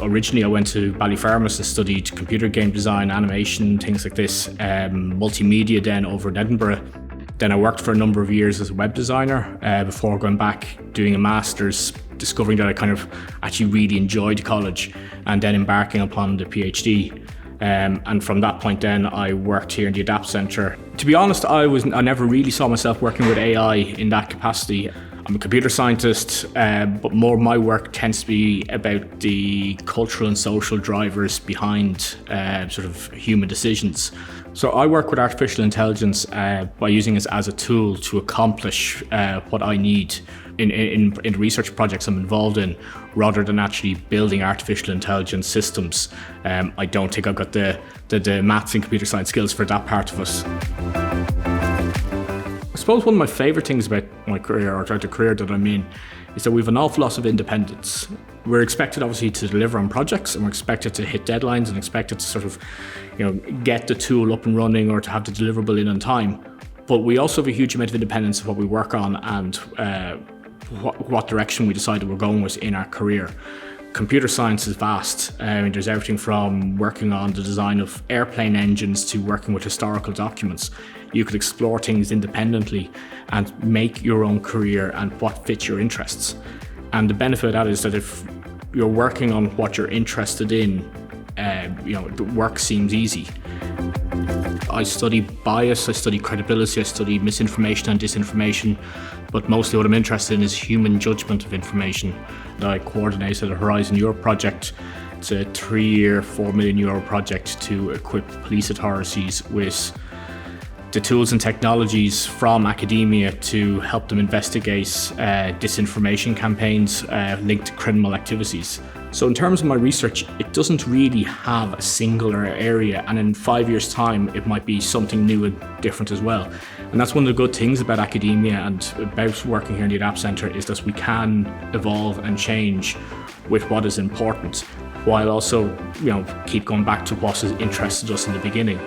Originally, I went to Ballyfermot and studied computer game design, animation, things like this, multimedia then over in Edinburgh. Then I worked for a number of years as a web designer before going back, doing a master's, discovering that I kind of actually really enjoyed college, and then embarking upon the PhD. And from that point then, I worked here in the Adapt Centre. To be honest, I never really saw myself working with AI in that capacity. I'm a computer scientist, but more of my work tends to be about the cultural and social drivers behind sort of human decisions. So I work with artificial intelligence by using it as a tool to accomplish what I need in research projects I'm involved in, rather than actually building artificial intelligence systems. I don't think I've got the maths and computer science skills for that part of us. I suppose one of my favourite things about my career, or the career that I'm in, is that we have an awful lot of independence. We're expected obviously to deliver on projects, and we're expected to hit deadlines, and expected to sort of, get the tool up and running or to have the deliverable in on time. But we also have a huge amount of independence of what we work on and what direction we decided we're going with in our career. Computer science is vast. There's everything from working on the design of airplane engines to working with historical documents. You could explore things independently and make your own career and what fits your interests. And the benefit of that is that if you're working on what you're interested in, the work seems easy. I study bias, I study credibility, I study misinformation and disinformation, but mostly what I'm interested in is human judgment of information. I coordinated a Horizon Europe project. It's a 3-year, €4 million project to equip police authorities with the tools and technologies from academia to help them investigate disinformation campaigns linked to criminal activities. So in terms of my research, it doesn't really have a singular area, and in 5 years' time, it might be something new and different as well. And that's one of the good things about academia and about working here in the Adapt Centre, is that we can evolve and change with what is important, while also, keep going back to what has interested us in the beginning.